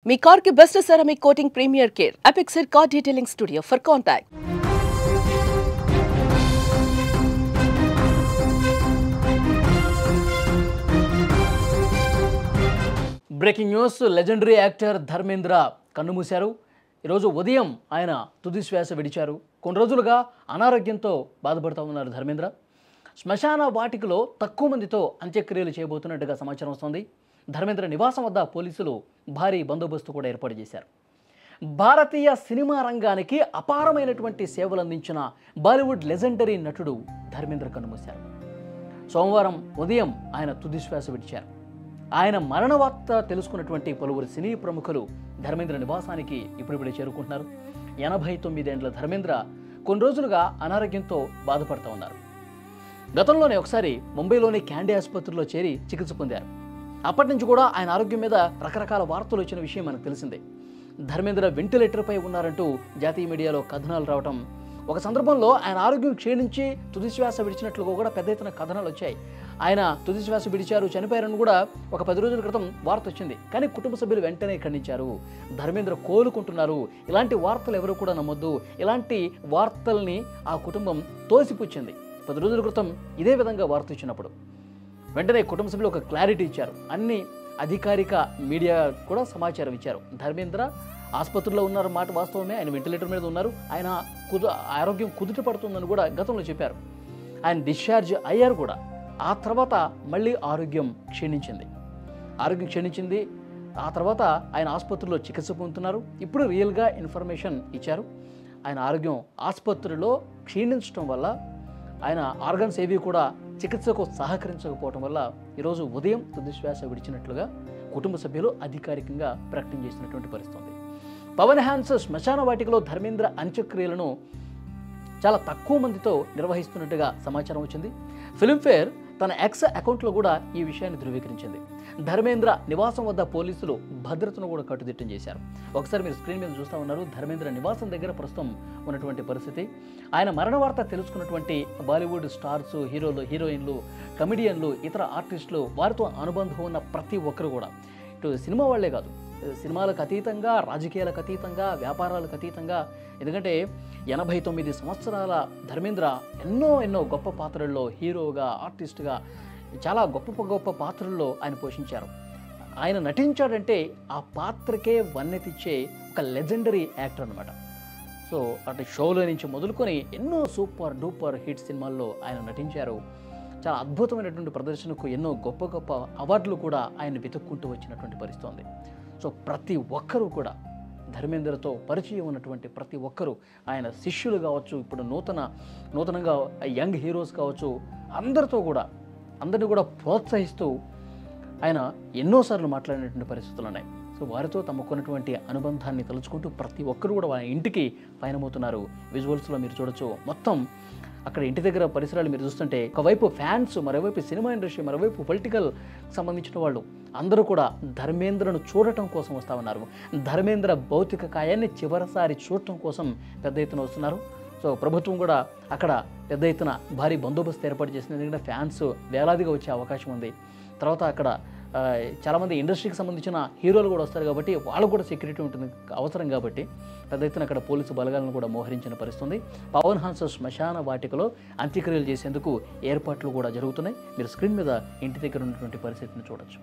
మీ car కి best ceramic coating premier care Apexer car detailing studio for contact. Breaking news. Legendary actor Dharmendra కన్నుమూశారు. ఈరోజు ఉదయం ఆయన తుది శ్వాస విడిచారు. కొన్ని రోజులుగా అనారోగ్యంతో బాధపడుతూ ఉన్నారు ధర్మేంద్ర. శ్మశాన వాటికలో తక్కువ మందితో అంత్యక్రియలు చేయబోతున్నట్టుగా సమాచారం వస్తుంది. ధర్మేంద్ర నివాసం వద్ద పోలీసులు భారీ బందోబస్తు కూడా ఏర్పాటు చేశారు. భారతీయ సినిమా రంగానికి అపారమైనటువంటి సేవలు అందించిన బాలీవుడ్ లెజెండరీ నటుడు ధర్మేంద్ర కన్నుమూశారు. సోమవారం ఉదయం ఆయన తుది శ్వాస విడిచారు. ఆయన మరణ వార్త తెలుసుకున్నటువంటి పలువురు సినీ ప్రముఖులు ధర్మేంద్ర నివాసానికి ఇప్పుడిప్పుడే చేరుకుంటున్నారు. 89 ఏళ్ల ధర్మేంద్ర కొన్ని రోజులుగా అనారోగ్యంతో బాధపడుతూ ఉన్నారు. గతంలోనే ఒకసారి ముంబైలోని క్యాండీ ఆసుపత్రిలో చేరి చికిత్స పొందారు. అప్పటి నుంచి కూడా ఆయన ఆరోగ్యం మీద రకరకాల వార్తలు వచ్చిన విషయం మనకు తెలిసిందే. ధర్మేంద్ర వెంటిలేటర్పై ఉన్నారంటూ జాతీయ మీడియాలో కథనాలు రావటం, ఒక సందర్భంలో ఆయన ఆరోగ్యం క్షీణించి తుది శ్వాస విడిచినట్లుగా కూడా పెద్ద ఎత్తున కథనాలు వచ్చాయి. ఆయన తుది శ్వాస విడిచారు, చనిపోయారని కూడా ఒక 10 రోజుల క్రితం వార్త వచ్చింది. కానీ కుటుంబ సభ్యులు వెంటనే ఖండించారు. ధర్మేంద్ర కోలుకుంటున్నారు, ఇలాంటి వార్తలు ఎవరు కూడా నమ్మొద్దు, ఇలాంటి వార్తల్ని ఆ కుటుంబం తోసిపుచ్చింది. 10 రోజుల క్రితం ఇదే విధంగా వార్త ఇచ్చినప్పుడు వెంటనే కుటుంబ సభ్యులు ఒక క్లారిటీ ఇచ్చారు. అన్ని అధికారిక మీడియా కూడా సమాచారం ఇచ్చారు. ధర్మేంద్ర ఆసుపత్రిలో ఉన్నారు మాట వాస్తవమే, ఆయన వెంటిలేటర్ మీద ఉన్నారు, ఆయన ఆరోగ్యం కుదుట పడుతుందని కూడా గతంలో చెప్పారు. ఆయన డిశ్చార్జ్ అయ్యారు కూడా. ఆ తర్వాత మళ్ళీ ఆరోగ్యం క్షీణించింది. ఆ తర్వాత ఆయన ఆసుపత్రిలో చికిత్స పొందుతున్నారు. ఇప్పుడు రియల్గా ఇన్ఫర్మేషన్ ఇచ్చారు. ఆయన ఆరోగ్యం ఆసుపత్రిలో క్షీణించడం వల్ల ఆయన ఆర్గన్స్ ఏవి కూడా చికిత్సకు సహకరించకపోవడం వల్ల ఈరోజు ఉదయం తుది శ్వాస విడిచినట్లుగా కుటుంబ సభ్యులు అధికారికంగా ప్రకటన చేసినటువంటి పరిస్థితి. పవన్ హ్యాన్స్ శ్మశాన వాటికలో ధర్మేంద్ర అంత్యక్రియలను చాలా తక్కువ మందితో నిర్వహిస్తున్నట్టుగా సమాచారం వచ్చింది. ఫిల్మ్ఫేర్ తన ఎక్స్ అకౌంట్లో కూడా ఈ విషయాన్ని ధృవీకరించింది. ధర్మేంద్ర నివాసం వద్ద పోలీసులు భద్రతను కూడా కట్టుదిట్టం చేశారు. ఒకసారి మీరు స్క్రీన్ మీద చూస్తూ ఉన్నారు ధర్మేంద్ర నివాసం దగ్గర ప్రస్తుతం ఉన్నటువంటి పరిస్థితి. ఆయన మరణ వార్త తెలుసుకున్నటువంటి బాలీవుడ్ స్టార్స్, హీరోలు, హీరోయిన్లు, కమెడియన్లు, ఇతర ఆర్టిస్టులు, వారితో అనుబంధం ఉన్న ప్రతి ఒక్కరు కూడా, ఇటు సినిమా వాళ్లే కాదు, సినిమాలకు అతీతంగా, రాజకీయాలకు అతీతంగా, వ్యాపారాలకు అతీతంగా, ఎందుకంటే 89 సంవత్సరాల ధర్మేంద్ర ఎన్నో గొప్ప పాత్రల్లో హీరోగా, ఆర్టిస్ట్గా చాలా గొప్ప పాత్రల్లో ఆయన పోషించారు. ఆయన నటించాడంటే ఆ పాత్రకే వన్నెతిచ్చే ఒక లెజెండరీ యాక్టర్ అనమాట. సో అటు షోలో నుంచి మొదలుకొని ఎన్నో సూపర్ డూపర్ హిట్ సినిమాల్లో ఆయన నటించారు. చాలా అద్భుతమైనటువంటి ప్రదర్శనకు ఎన్నో గొప్ప అవార్డులు కూడా ఆయన వెతుక్కుంటూ వచ్చినటువంటి పరిస్థితి ఉంది. సో ప్రతి ఒక్కరూ కూడా ధర్మేంద్రతో పరిచయం ఉన్నటువంటి ప్రతి ఒక్కరూ, ఆయన శిష్యులు కావచ్చు, ఇప్పుడు నూతనంగా యంగ్ హీరోస్ కావచ్చు, అందరినీ కూడా ప్రోత్సహిస్తూ ఆయన ఎన్నోసార్లు మాట్లాడినటువంటి పరిస్థితులు ఉన్నాయి. సో వారితో తమకున్నటువంటి అనుబంధాన్ని తలుచుకుంటూ ప్రతి ఒక్కరు కూడా వాళ్ళ ఇంటికి పయనమవుతున్నారు. విజువల్స్లో మీరు చూడొచ్చు. మొత్తం అక్కడ ఇంటి దగ్గర పరిసరాలు మీరు చూస్తుంటే ఒకవైపు ఫ్యాన్స్, మరోవైపు సినిమా ఇండస్ట్రీ, మరోవైపు పొలిటికల్ సంబంధించిన వాళ్ళు అందరూ కూడా ధర్మేంద్రను చూడటం కోసం వస్తూ ఉన్నారు. ధర్మేంద్ర భౌతిక కాయాన్ని చివరిసారి చూడటం కోసం పెద్ద ఎత్తున వస్తున్నారు. సో ప్రభుత్వం కూడా అక్కడ పెద్ద ఎత్తున భారీ బందోబస్తు ఏర్పాటు చేసింది. ఎందుకంటే ఫ్యాన్స్ వేలాదిగా వచ్చే అవకాశం ఉంది. తర్వాత అక్కడ చాలామంది ఇండస్ట్రీకి సంబంధించిన హీరోలు కూడా వస్తారు కాబట్టి వాళ్ళకు కూడా సెక్యూరిటీ ఉంటుంది అవసరం కాబట్టి పెద్ద ఎత్తున అక్కడ పోలీసు బలగాలను కూడా మోహరించిన పరిస్థితుంది. పవన్ హ్యాన్స్ శ్మశాన వాటికలో అంత్యక్రియలు చేసేందుకు ఏర్పాట్లు కూడా జరుగుతున్నాయి. మీరు స్క్రీన్ మీద ఇంటి దగ్గర ఉన్నటువంటి పరిస్థితిని చూడొచ్చు.